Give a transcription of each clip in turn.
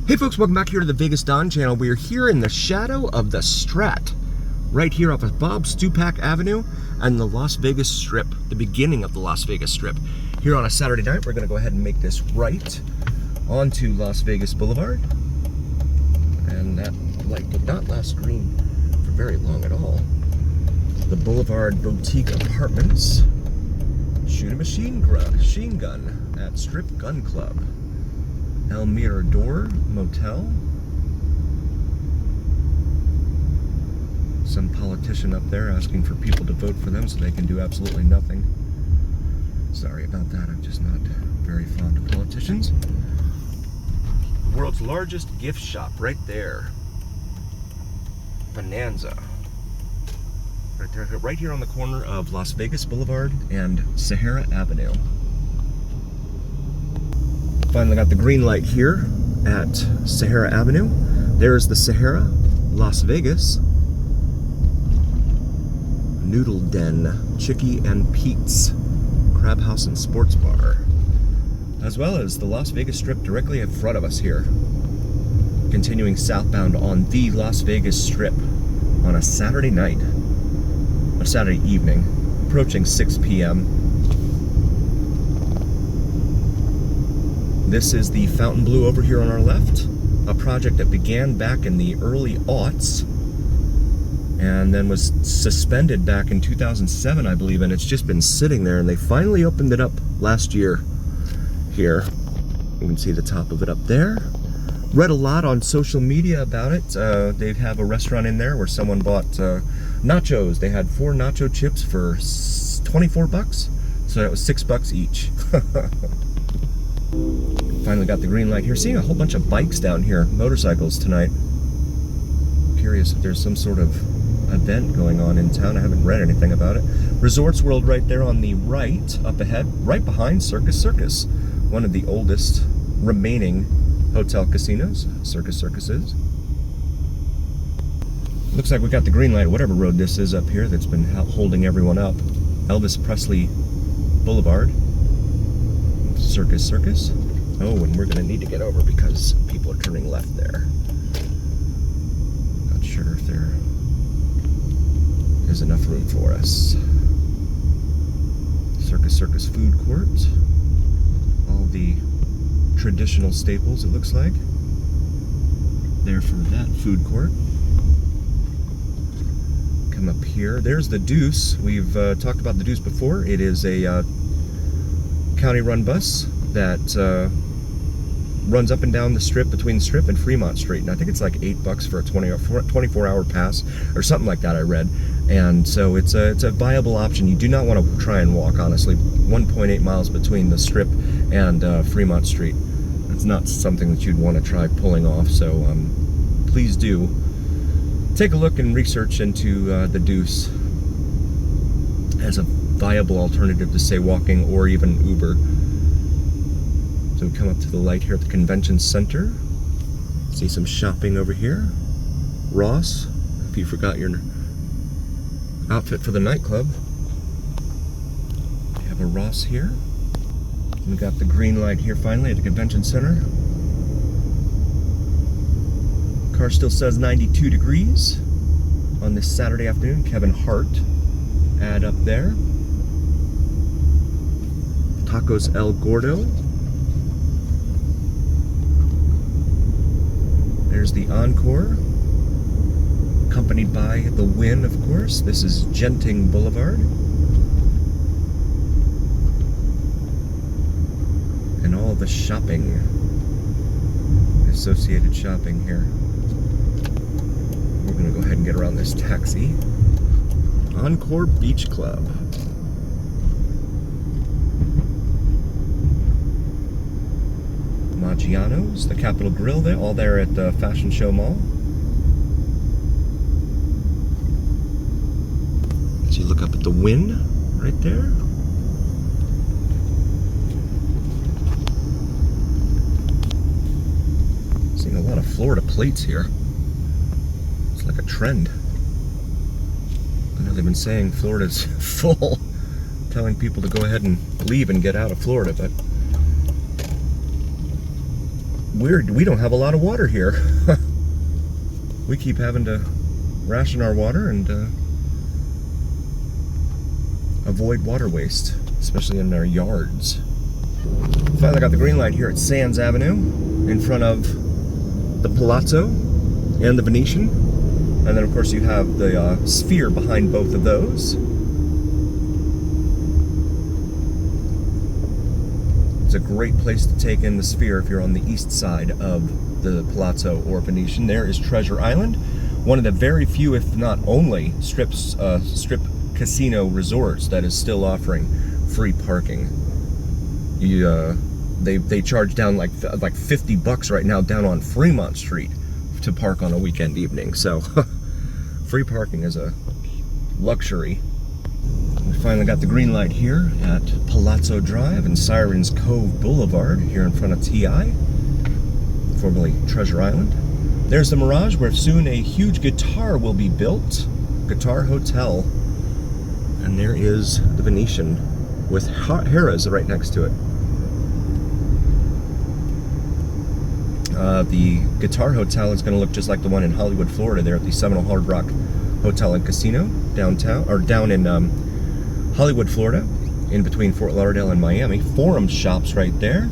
Hey folks, welcome back here to the Vegas Don channel. We are here in the shadow of the Strat, right here off of Bob Stupak Avenue and the Las Vegas Strip, the beginning of the Las Vegas Strip. Here on a Saturday night, we're gonna go ahead and make this right onto Las Vegas Boulevard. And that light did not last green for very long at all. The Boulevard Boutique Apartments. Shoot a machine gun at Strip Gun Club. El Mirador Motel. Some politician up there asking for people to vote for them so they can do absolutely nothing. Sorry about that, I'm just not very fond of politicians. The world's largest gift shop right there. Bonanza. Right here on the corner of Las Vegas Boulevard and Sahara Avenue. Finally got the green light here at Sahara Avenue. There's the Sahara, Las Vegas. Noodle Den, Chicky and Pete's, Crab House and Sports Bar. As well as the Las Vegas Strip directly in front of us here. Continuing southbound on the Las Vegas Strip on a Saturday night. A Saturday evening, approaching 6 p.m. This is the Fountain Blue over here on our left, a project that began back in the early aughts and then was suspended back in 2007, I believe, and it's just been sitting there, and they finally opened it up last year here. You can see the top of it up there. Read a lot on social media about it. They have a restaurant in there where someone bought nachos. They had 4 nacho chips for 24 bucks, so that was $6 each. Finally got the green light here. Seeing a whole bunch of bikes down here, motorcycles tonight. Curious if there's some sort of event going on in town. I haven't read anything about it. Resorts World right there on the right, up ahead, right behind Circus Circus, one of the oldest remaining hotel casinos. Circus is. Looks like we got the green light, whatever road this is up here that's been holding everyone up. Elvis Presley Boulevard. Circus. Oh, and we're gonna need to get over because people are turning left there. Not sure if there is enough room for us. Circus Food Court. All the traditional staples, it looks like. There for that food court. Come up here. There's the Deuce. We've talked about the Deuce before. It is a county-run bus that runs up and down the strip between the Strip and Fremont Street, and I think it's like $8 for a 24-hour pass or something like that, I read. And so it's a viable option. You do not want to try and walk, honestly. 1.8 miles between the Strip and Fremont Street. It's not something that you'd want to try pulling off, so please do take a look and research into the Deuce as a viable alternative to, say, walking or even Uber. So we come up to the light here at the Convention Center. See some shopping over here. Ross, if you forgot your outfit for the nightclub. We have a Ross here. We got the green light here finally at the Convention Center. Car still says 92 degrees on this Saturday afternoon. Kevin Hart ad up there. Tacos El Gordo. There's the Encore, accompanied by the Wynn, of course. This is Genting Boulevard. And all the shopping, associated shopping here. We're gonna go ahead and get around this taxi. Encore Beach Club. Maggiano's, the Capitol Grill there, all there at the Fashion Show Mall. As you look up at the Wynn, right there. Seeing a lot of Florida plates here. It's like a trend. I know they've been saying Florida's full, telling people to go ahead and leave and get out of Florida, but we don't have a lot of water here. We keep having to ration our water and avoid water waste, especially in our yards. Finally got the green light here at Sands Avenue in front of the Palazzo and the Venetian. And then of course you have the Sphere behind both of those. It's a great place to take in the Sphere if you're on the east side of the Palazzo or Venetian. There is Treasure Island, one of the very few, if not only, strip casino resorts that is still offering free parking. They charge down like $50 right now down on Fremont Street to park on a weekend evening. So free parking is a luxury. We finally got the green light here at Palazzo Drive and Sirens Cove Boulevard here in front of TI, formerly Treasure Island. There's the Mirage, where soon a huge guitar will be built, Guitar Hotel. And there is the Venetian with Harrah's right next to it. The Guitar Hotel is going to look just like the one in Hollywood, Florida, there at the Seminole Hard Rock Hotel and Casino downtown, or down in Hollywood, Florida, in between Fort Lauderdale and Miami. Forum Shops right there,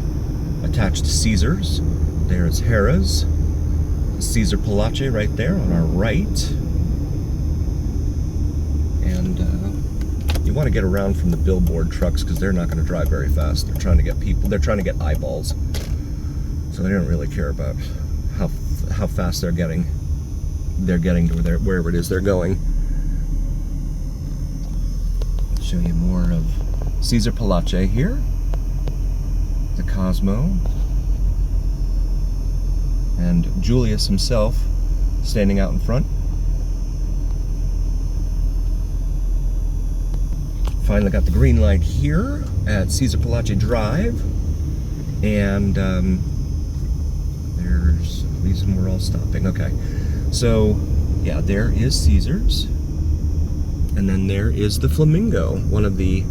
attached to Caesars. There's Harrah's, Caesar Palace right there on our right. And you want to get around from the billboard trucks because they're not going to drive very fast. They're trying to get people, they're trying to get eyeballs. So they don't really care about how fast they're getting to wherever it is they're going. Show you more of Caesar Palace here, the Cosmo, and Julius himself standing out in front. Finally got the green light here at Caesar Palace Drive, and there's a reason we're all stopping. Okay, so yeah, there is Caesar's. And then there is the Flamingo, one of the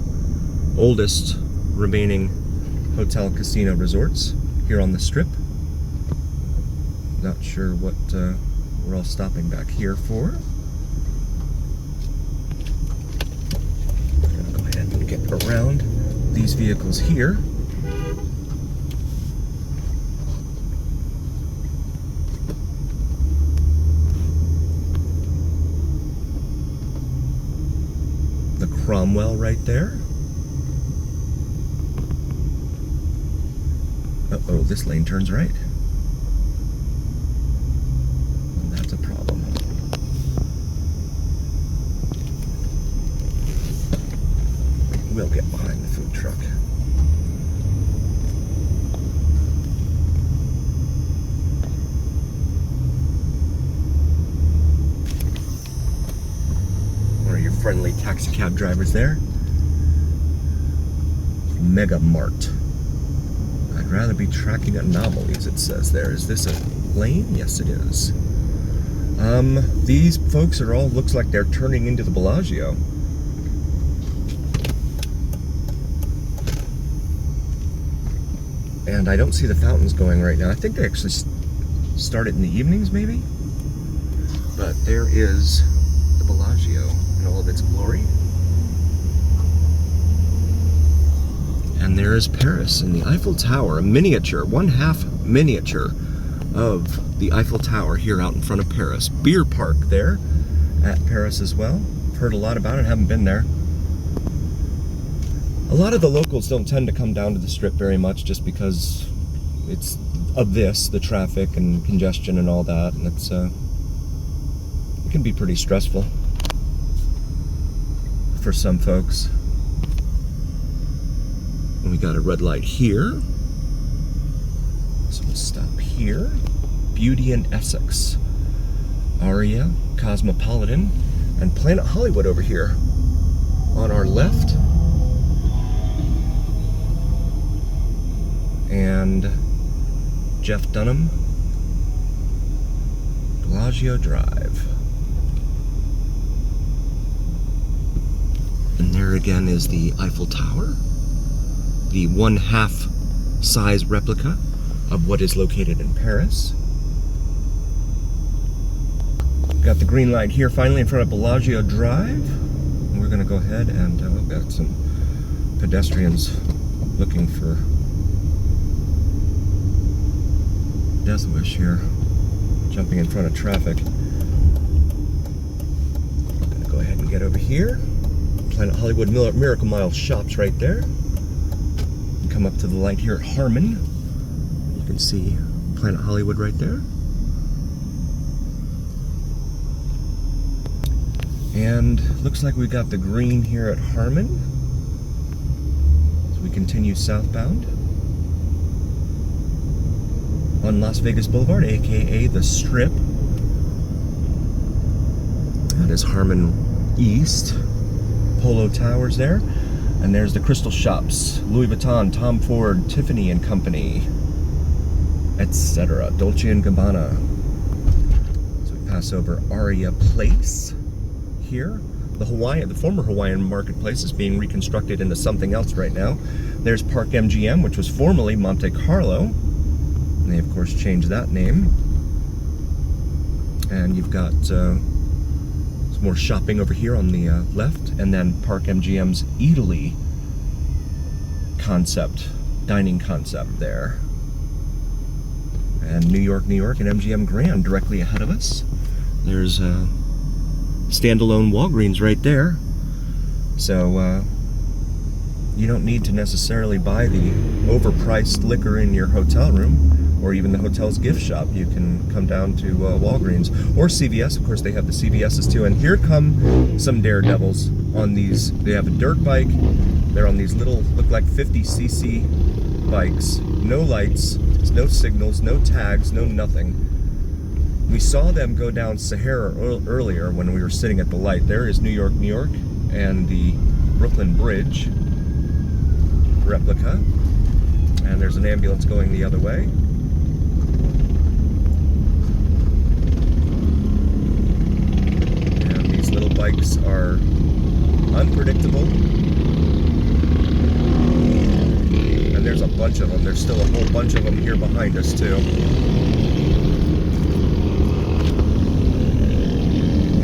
oldest remaining hotel casino resorts here on the Strip. Not sure what we're all stopping back here for. I'm gonna go ahead and get around these vehicles here. Cromwell right there. Uh-oh, this lane turns right. Well, that's a problem. We'll get behind the food truck. Friendly taxi cab drivers there. Mega Mart. I'd rather be tracking anomalies, it says there. Is this a lane? Yes, it is. These folks are all, looks like they're turning into the Bellagio. And I don't see the fountains going right now. I think they actually start it in the evenings, maybe? But there is the Bellagio in all of its glory. And there is Paris and the Eiffel Tower, a miniature, one-half miniature of the Eiffel Tower here out in front of Paris. Beer park there at Paris as well. Heard a lot about it, haven't been there. A lot of the locals don't tend to come down to the Strip very much just because it's of this, the traffic and congestion and all that, and it's it can be pretty stressful for some folks. And we got a red light here, so we'll stop here. Beauty and Essex, Aria, Cosmopolitan, and Planet Hollywood over here on our left. And Jeff Dunham, Bellagio Drive. And there again is the Eiffel Tower, the one-half size replica of what is located in Paris. Got the green light here finally in front of Bellagio Drive. We're going to go ahead and we've got some pedestrians looking for death wish here, jumping in front of traffic. I'm going to go ahead and get over here. Planet Hollywood Miracle Mile shops right there. And come up to the light here at Harmon. You can see Planet Hollywood right there. And looks like we got the green here at Harmon. So we continue southbound on Las Vegas Boulevard, aka the Strip. That is Harmon East. Polo Towers there. And there's the Crystal Shops, Louis Vuitton, Tom Ford, Tiffany and Company, etc. Dolce & Gabbana. So we pass over Aria Place here. The former Hawaiian marketplace is being reconstructed into something else right now. There's Park MGM, which was formerly Monte Carlo. And they, of course, changed that name. And you've got some more shopping over here on the left. And then Park MGM's Italy concept, dining concept there. And New York, and MGM Grand directly ahead of us. There's standalone Walgreens right there. So you don't need to necessarily buy the overpriced liquor in your hotel room or even the hotel's gift shop. You can come down to Walgreens or CVS. Of course, they have the CVS's too. And here come some daredevils on these. They have a dirt bike. They're on these little, look like 50cc bikes. No lights, no signals, no tags, no nothing. We saw them go down Sahara earlier when we were sitting at the light. There is New York, and the Brooklyn Bridge replica. And there's an ambulance going the other way. And these little bikes are unpredictable. And there's a bunch of them. There's still a whole bunch of them here behind us too.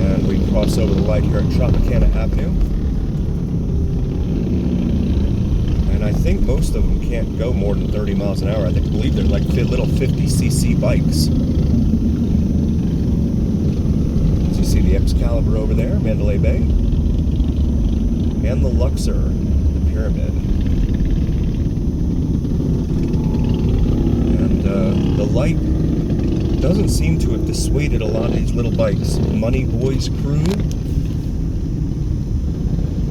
And we cross over the light here at Tropicana Avenue. And I think most of them can't go more than 30 miles an hour. I believe they're like little 50cc bikes. So you see the Excalibur over there, Mandalay Bay. And the Luxor, the Pyramid. And the light doesn't seem to have dissuaded a lot of these little bikes. Money Boys crew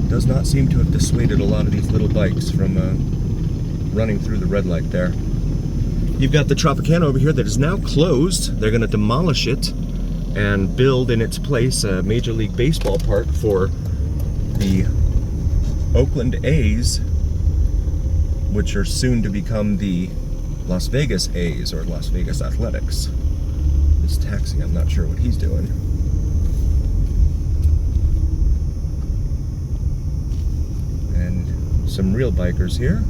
does not seem to have dissuaded a lot of these little bikes from running through the red light there. You've got the Tropicana over here that is now closed. They're going to demolish it and build in its place a Major League Baseball park for the Oakland A's, which are soon to become the Las Vegas A's or Las Vegas Athletics. This taxi, I'm not sure what he's doing. And some real bikers here.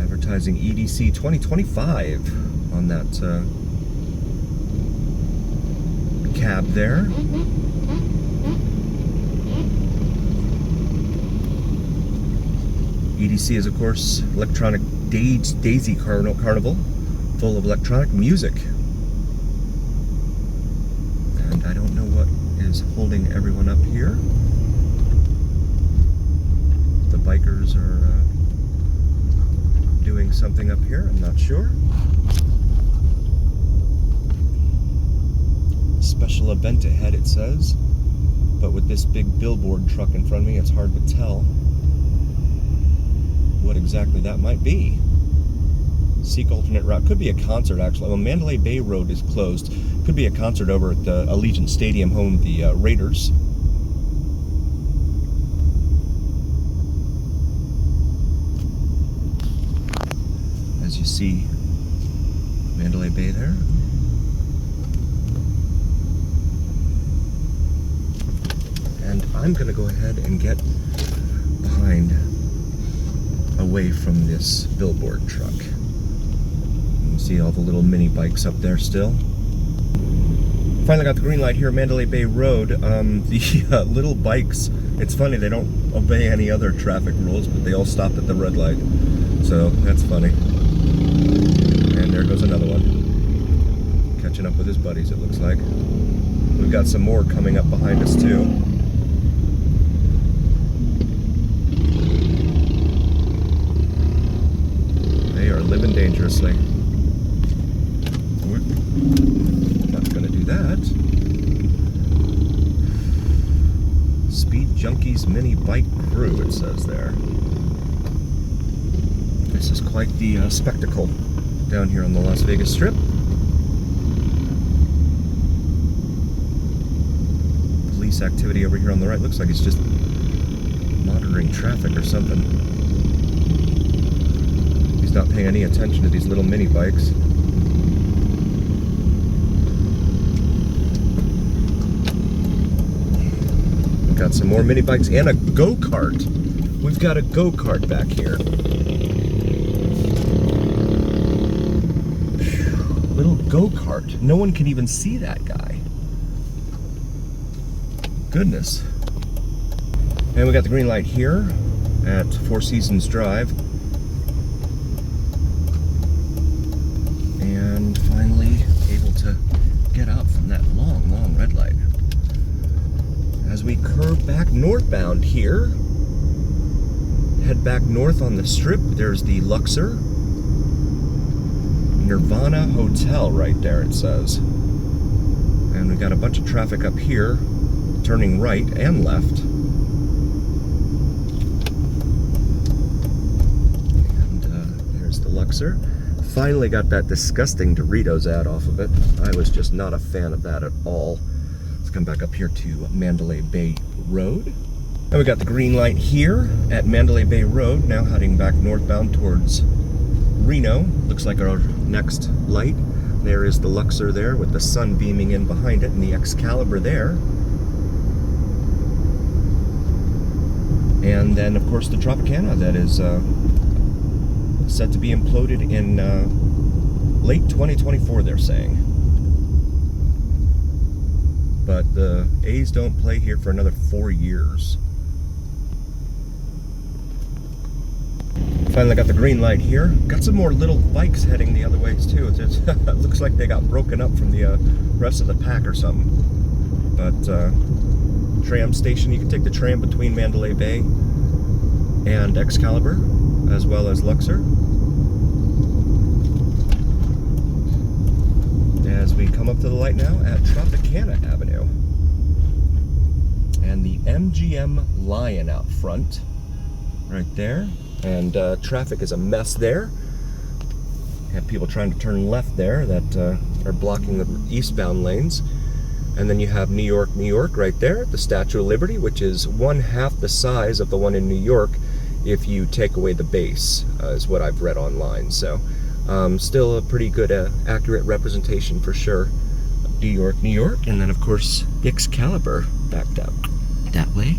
Advertising EDC 2025 on that cab there. EDC is, of course, Electronic Daisy Carnival, full of electronic music. And I don't know what is holding everyone up here. The bikers are doing something up here, I'm not sure. Special event ahead, it says. But with this big billboard truck in front of me, it's hard to tell what exactly that might be. Seek alternate route. Could be a concert, actually. Well, Mandalay Bay Road is closed. Could be a concert over at the Allegiant Stadium, home of the Raiders. As you see, Mandalay Bay there. And I'm going to go ahead and get behind away from this billboard truck. You can see all the little mini bikes up there still. Finally got the green light here at Mandalay Bay Road. The little bikes, it's funny, they don't obey any other traffic rules, but they all stopped at the red light. So that's funny. And there goes another one. Catching up with his buddies, it looks like. We've got some more coming up behind us too. They are living dangerously. Not gonna do that. Speed Junkies Mini Bike Crew, it says there. This is quite the spectacle down here on the Las Vegas Strip. Police activity over here on the right. Looks like it's just monitoring traffic or something. He's not paying any attention to these little mini bikes. We've got some more mini bikes and a go-kart. We've got a go-kart back here. Little go-kart. No one can even see that guy. Goodness. And we got the green light here at Four Seasons Drive. And finally able to get out from that long, long red light. As we curve back northbound here, head back north on the strip, there's the Luxor Nirvana Hotel right there, it says. And we got a bunch of traffic up here, turning right and left. And there's the Luxor. Finally got that disgusting Doritos ad off of it. I was just not a fan of that at all. Let's come back up here to Mandalay Bay Road. And we got the green light here at Mandalay Bay Road, now heading back northbound towards Reno. Looks like our next light. There is the Luxor there with the sun beaming in behind it, and the Excalibur there. And then, of course, the Tropicana that is set to be imploded in late 2024, they're saying. But the A's don't play here for another 4 years. Finally got the green light here. Got some more little bikes heading the other ways too. It looks like they got broken up from the rest of the pack or something. But tram station, you can take the tram between Mandalay Bay and Excalibur, as well as Luxor. As we come up to the light now at Tropicana Avenue. And the MGM Lion out front, right there. And traffic is a mess there. Have people trying to turn left there that are blocking the eastbound lanes. And then you have New York, New York right there, the Statue of Liberty, which is 1/2 the size of the one in New York if you take away the base, is what I've read online. So still a pretty good, accurate representation for sure. New York, New York. And then, of course, Excalibur backed up that way.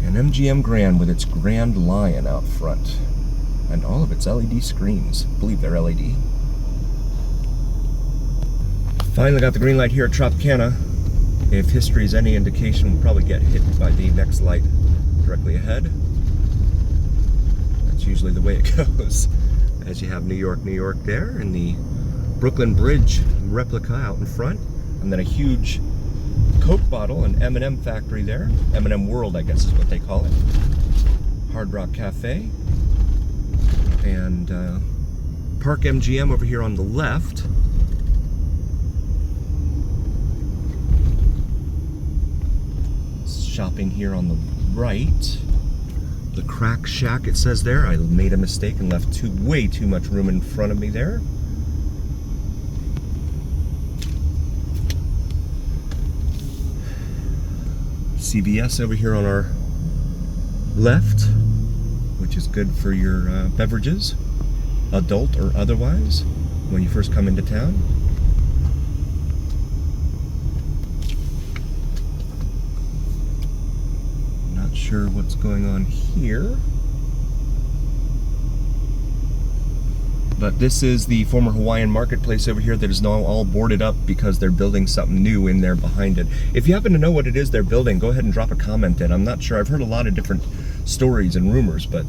And MGM Grand with its Grand Lion out front. And all of its LED screens. I believe they're LED. Finally got the green light here at Tropicana. If history is any indication, we'll probably get hit by the next light directly ahead. That's usually the way it goes. As you have New York, New York there, and the Brooklyn Bridge replica out in front. And then a huge Coke bottle and M&M factory there. M&M World, I guess is what they call it. Hard Rock Cafe. And Park MGM over here on the left. Shopping here on the right. The Crack Shack, it says there. I made a mistake and left way too much room in front of me there. CVS over here on our left, which is good for your beverages, adult or otherwise, when you first come into town. Not sure what's going on here. But this is the former Hawaiian marketplace over here that is now all boarded up because they're building something new in there behind it. If you happen to know what it is they're building, go ahead and drop a comment in. I'm not sure. I've heard a lot of different stories and rumors, but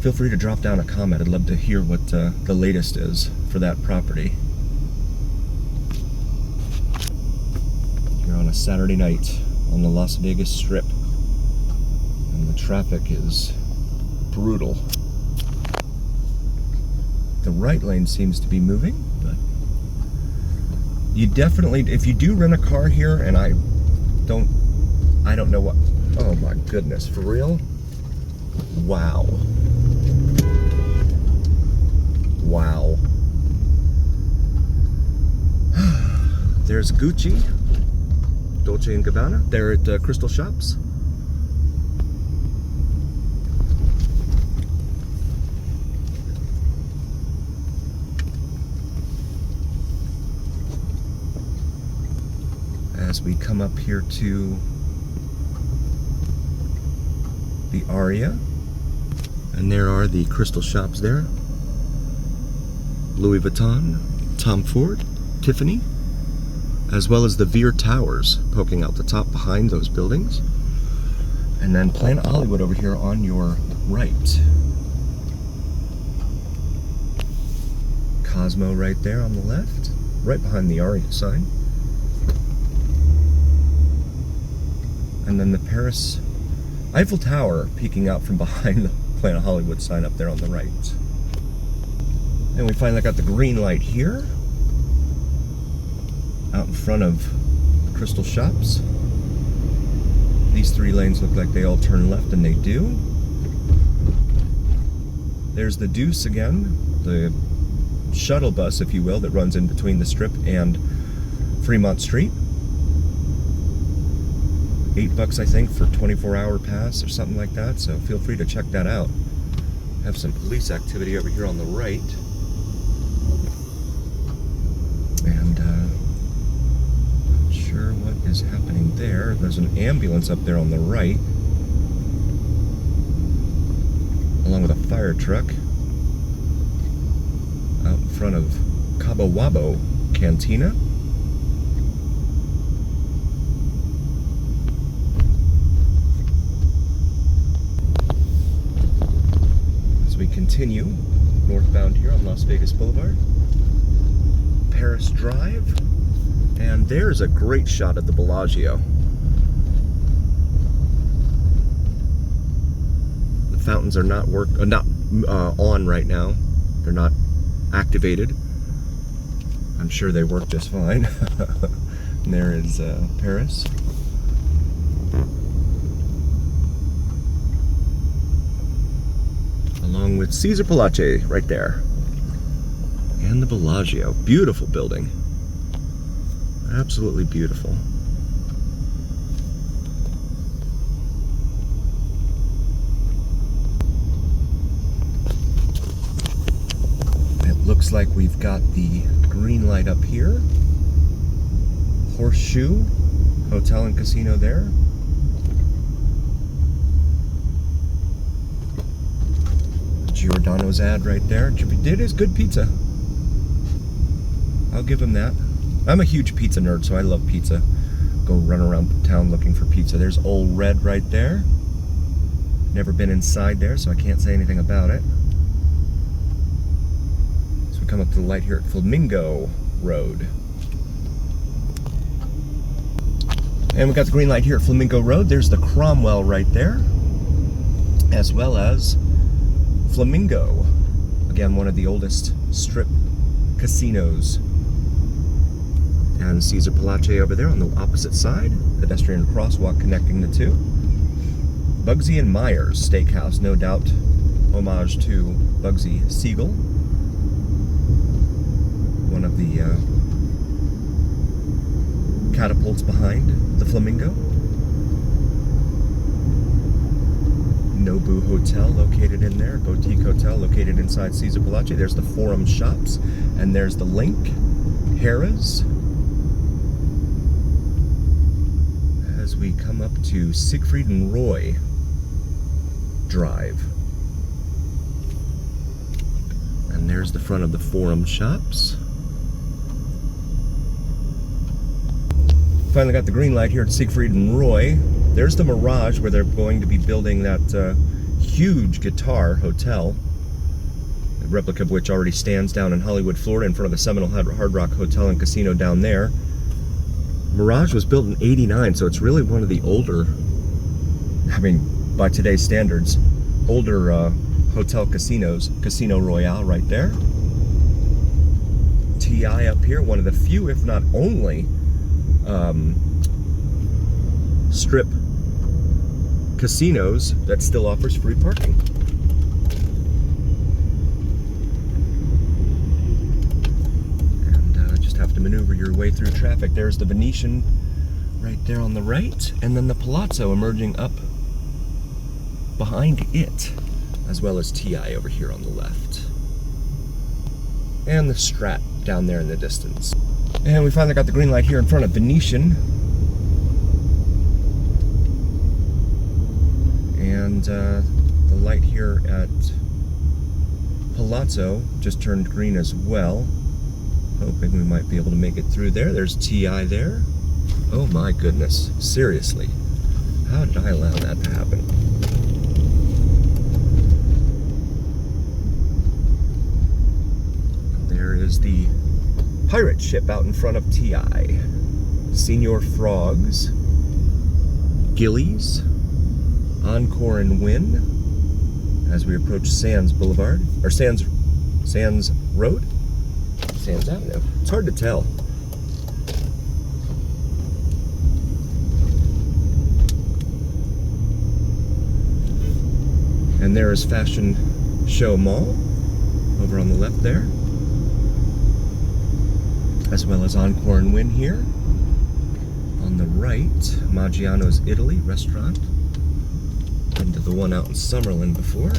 feel free to drop down a comment. I'd love to hear what the latest is for that property. You're on a Saturday night on the Las Vegas Strip, and the traffic is brutal. The right lane seems to be moving, but you definitely, if you do rent a car here, and I don't know what, oh my goodness, for real? Wow. Wow. There's Gucci, Dolce & Gabbana. They're at Crystal Shops. As we come up here to the Aria, and there are the Crystal Shops there. Louis Vuitton, Tom Ford, Tiffany, as well as the Veer Towers poking out the top behind those buildings. And then Planet Hollywood over here on your right. Cosmo right there on the left, right behind the Aria sign. And then the Paris Eiffel Tower peeking out from behind the Planet Hollywood sign up there on the right. And we finally got the green light here, out in front of the Crystal Shops. These three lanes look like they all turn left, and they do. There's the Deuce again, the shuttle bus, if you will, that runs in between the Strip and Fremont Street. $8, I think, for 24-hour pass or something like that, so feel free to check that out. Have some police activity over here on the right. And not sure what is happening there. There's an ambulance up there on the right, along with a fire truck out in front of Cabo Wabo Cantina. We continue northbound here on Las Vegas Boulevard, Paris Drive, and there's a great shot at the Bellagio. The fountains are not on right now. They're not activated. I'm sure they work just fine. And there is Paris. Along with Caesar Palace right there. And the Bellagio. Beautiful building. Absolutely beautiful. It looks like we've got the green light up here. Horseshoe Hotel and Casino there. Giordano's ad right there. It is good pizza. I'll give him that. I'm a huge pizza nerd, so I love pizza. Go run around town looking for pizza. There's Old Red right there. Never been inside there, so I can't say anything about it. So we come up to the light here at Flamingo Road. And we got the green light here at Flamingo Road. There's the Cromwell right there, as well as Flamingo, again one of the oldest strip casinos. And Caesar Palace over there on the opposite side, pedestrian crosswalk connecting the two. Bugsy and Myers Steakhouse, no doubt homage to Bugsy Siegel, one of the catapults behind the Flamingo. Nobu Hotel located in there, boutique hotel located inside Caesar Palace. There's the Forum Shops, and there's the Link, Harrah's. As we come up to Siegfried and Roy Drive. And And there's the front of the Forum Shops. Finally got the green light here at Siegfried and Roy. There's the Mirage, where they're going to be building that huge guitar hotel, a replica of which already stands down in Hollywood, Florida, in front of the Seminole Hard Rock Hotel and Casino down there. Mirage was built in '89, so it's really one of the older, I mean, by today's standards, older hotel casinos. Casino Royale right there. TI up here, one of the few, if not only, strip casinos that still offers free parking. And just have to maneuver your way through traffic. There's the Venetian right there on the right, and then the Palazzo emerging up behind it, as well as TI over here on the left. And the Strat down there in the distance. And we finally got the green light here in front of Venetian. And the light here at Palazzo just turned green as well. Hoping we might be able to make it through there. There's TI there. Oh my goodness, seriously. How did I allow that to happen? There is the pirate ship out in front of TI. Senior Frogs, Gillies, Encore and Win, as we approach Sands Boulevard, or Sands Road? Sands Avenue. It's hard to tell. And there is Fashion Show Mall, over on the left there, as well as Encore and Win here. On the right, Maggiano's Italy restaurant. Been to the one out in Summerlin before.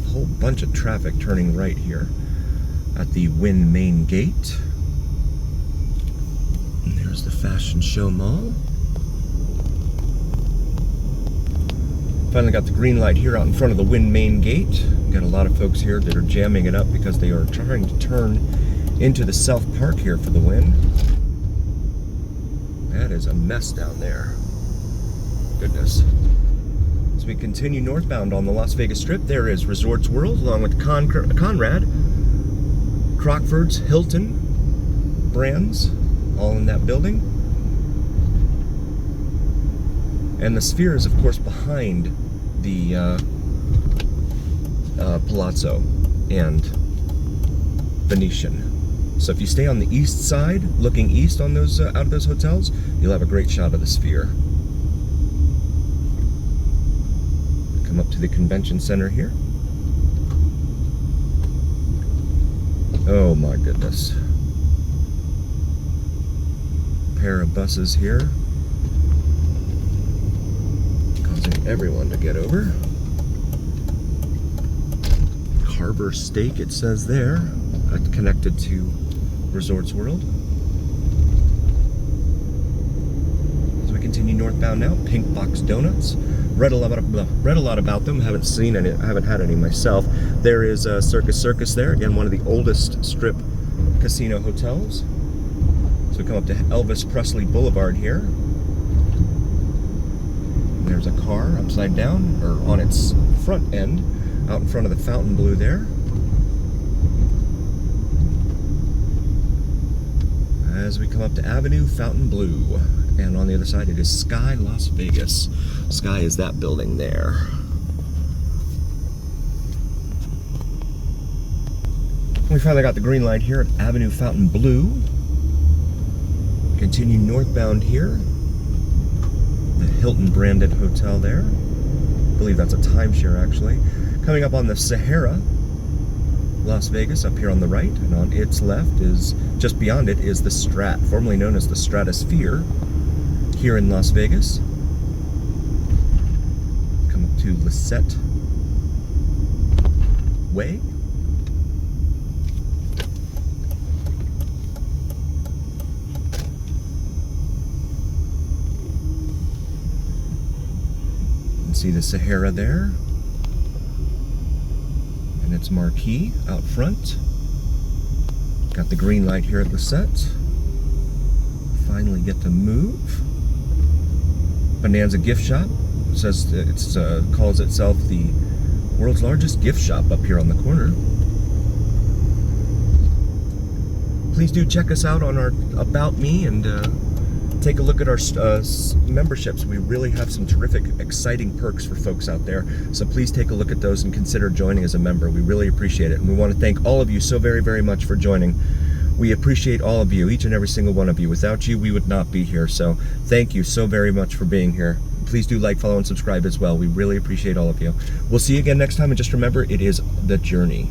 A whole bunch of traffic turning right here at the Wynn main gate. And there's the Fashion Show Mall. Finally got the green light here out in front of the Wynn main gate. Got a lot of folks here that are jamming it up because they are trying to turn into the South Park here for the Wynn. That is a mess down there. Goodness. As we continue northbound on the Las Vegas Strip, there is Resorts World along with Conrad, Crockford's, Hilton brands, all in that building. And the Sphere is, of course, behind the Palazzo and Venetian. So if you stay on the east side, looking east on those out of those hotels, you'll have a great shot of the Sphere. Come up to the convention center here. Oh my goodness. Pair of buses here, causing everyone to get over. Harbor Steak, it says there, connected to Resorts World. As we continue northbound now, Pink Box Donuts. Read a lot about them. Haven't seen any. I haven't had any myself. There is Circus there. Again, one of the oldest strip casino hotels. So we come up to Elvis Presley Boulevard here. And there's a car upside down, or on its front end, out in front of the Fontainebleau there. As we come up to Avenue Fontainebleau, and on the other side it is Sky Las Vegas. Sky is that building there. We finally got the green light here at Avenue Fontainebleau. Continue northbound here. The Hilton branded hotel there. I believe that's a timeshare actually. Coming up on the Sahara, Las Vegas, up here on the right, and on its left is, just beyond it, is the Strat, formerly known as the Stratosphere, here in Las Vegas. Come up to Lisette Way. see the Sahara there. And its marquee out front. Got the green light here at the set. Finally get to move. Bonanza Gift Shop. It says it's calls itself the world's largest gift shop up here on the corner. Please do check us out on our About Me and take a look at our memberships. We really have some terrific, exciting perks for folks out there. So please take a look at those and consider joining as a member. We really appreciate it. And we want to thank all of you so very, very much for joining. We appreciate all of you, each and every single one of you. Without you, we would not be here. So thank you so very much for being here. Please do like, follow, and subscribe as well. We really appreciate all of you. We'll see you again next time. And just remember, it is the journey.